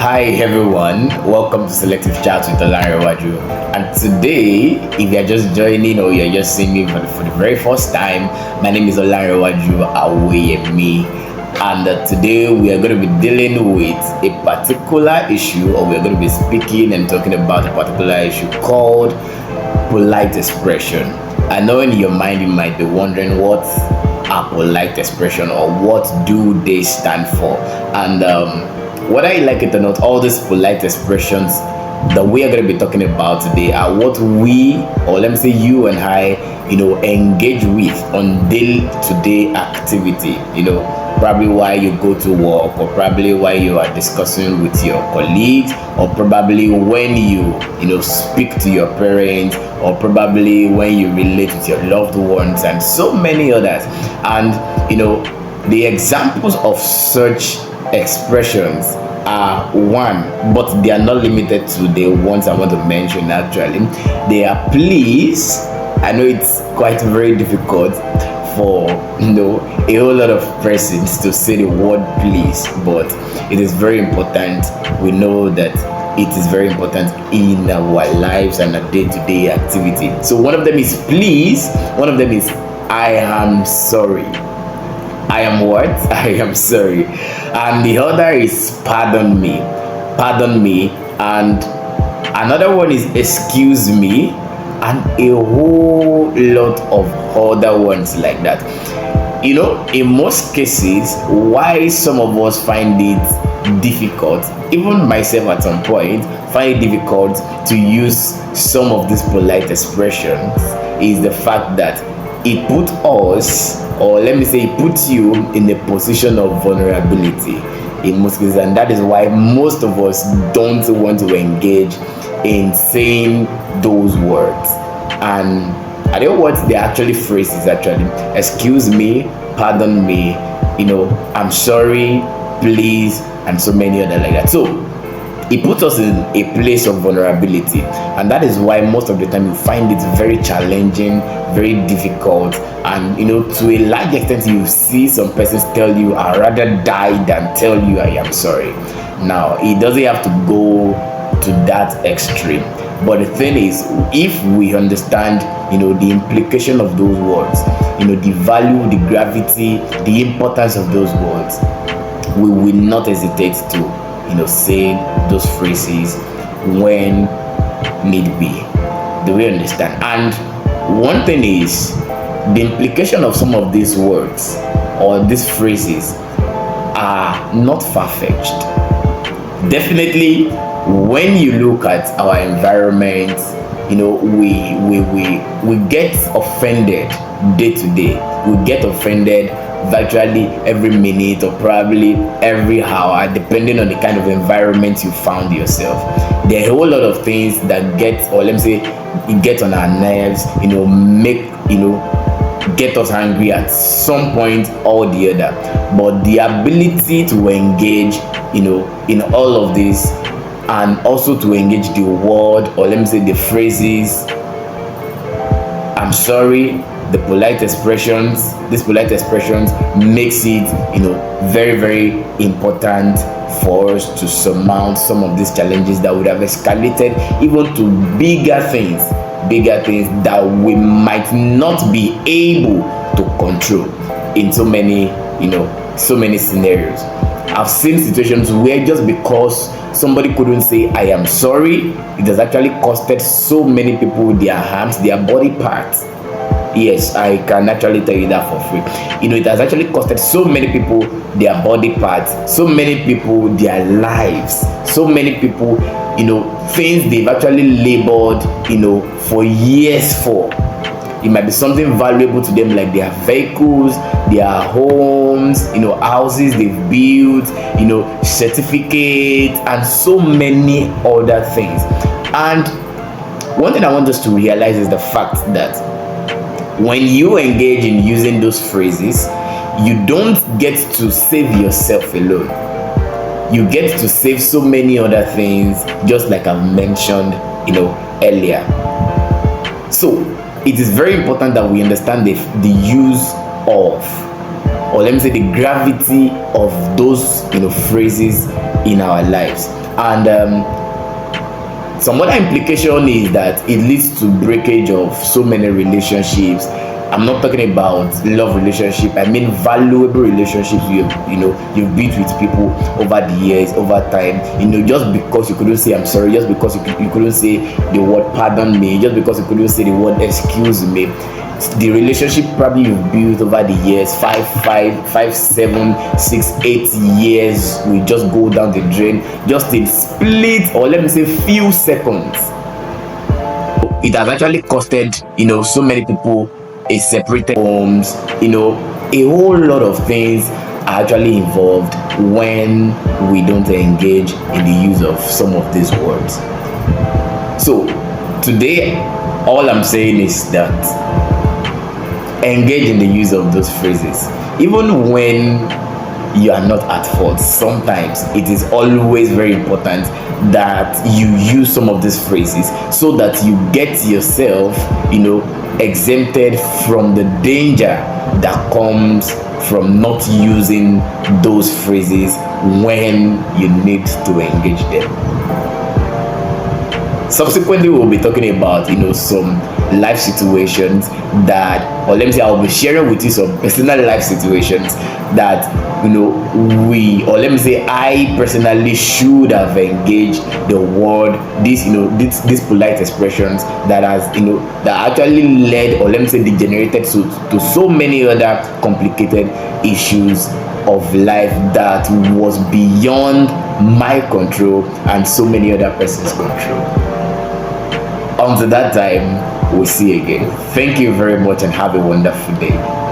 Hi everyone, welcome to Selective Chat with Olanrewaju. And today, if you're just joining or you're just seeing me for the very first time, my name is Olanrewaju Aweyemi. And today we are going to be dealing with a particular issue, or we're going to be speaking and talking about a particular issue called polite expression. I know in your mind you might be wondering what a polite expression or what do they stand for. And whether you like it or not, all these polite expressions that we are going to be talking about today are what we, or let me say you and I, engage with on day-to-day activity. Probably while you go to work, or probably while you are discussing with your colleagues, or probably when you speak to your parents, or probably when you relate with your loved ones, and so many others. And the examples of such expressions are one, but they are not limited to the ones I want to mention. Actually, they are please. I know it's quite very difficult for a whole lot of persons to say the word please, but it is very important. We know that it is very important in our lives and a day-to-day activity. So one of them is please, one of them is I am sorry. I am what? I am sorry. And the other is pardon me. Pardon me. And another one is excuse me. And a whole lot of other ones like that. In most cases, why some of us find it difficult, even myself at some point, find it difficult to use some of these polite expressions is the fact that it put us, or let me say it puts you in a position of vulnerability in most cases, and that is why most of us don't want to engage in saying those words. And I don't know what they're actually phrases. Actually, excuse me, pardon me, I'm sorry, please, and so many other like that. So it puts us in a place of vulnerability, and that is why most of the time you find it very challenging, very difficult, and to a large extent you see some persons tell you I'd rather die than tell you I am sorry. Now it doesn't have to go to that extreme, but the thing is, if we understand the implication of those words, the value, the gravity, the importance of those words, we will not hesitate to say those phrases when need be. Do we understand? And one thing is, the implication of some of these words or these phrases are not far-fetched. Definitely, when you look at our environment, we get offended day to day. We get offended virtually every minute, or probably every hour, depending on the kind of environment you found yourself. There are a whole lot of things that get, or let me say, it gets on our nerves, get us angry at some point or the other. But the ability to engage, in all of this, and also to engage the word, or let me say the phrases, I'm sorry, the polite expressions, these polite expressions makes it, very, very important for us to surmount some of these challenges that would have escalated even to bigger things that we might not be able to control in so many scenarios. I've seen situations where just because somebody couldn't say I am sorry, it has actually costed so many people their harms, their body parts. Yes, I can actually tell you that for free. It has actually costed so many people their body parts, so many people their lives, so many people, things they've actually labored, for years for. It might be something valuable to them, like their vehicles, their homes, houses they've built, certificates, and so many other things. And one thing I want us to realize is the fact that when you engage in using those phrases, you don't get to save yourself alone. You get to save so many other things, just like I've mentioned, earlier. So it is very important that we understand the use of, or let me say the gravity of those phrases in our lives. And some other implication is that it leads to breakage of so many relationships. I'm not talking about love relationship. I mean valuable relationships you've built with people over the years, over time. Just because you couldn't say I'm sorry, just because you couldn't say the word pardon me, just because you couldn't say the word excuse me. The relationship probably you've built over the years, 5, 7, 6, 8 years, will just go down the drain just in split, or let me say few seconds. It has actually costed so many people a separated homes. A whole lot of things are actually involved when we don't engage in the use of some of these words. So today, all I'm saying is that engage in the use of those phrases, even when you are not at fault. Sometimes it is always very important that you use some of these phrases so that you get yourself exempted from the danger that comes from not using those phrases when you need to engage them. Subsequently, we'll be talking about some life situations that, or let me say, I'll be sharing with you some personal life situations that or let me say, I personally should have engaged the word, these polite expressions that that actually led, or let me say, degenerated to so many other complicated issues of life that was beyond my control and so many other persons' control. Until that time, we'll see you again. Thank you very much and have a wonderful day.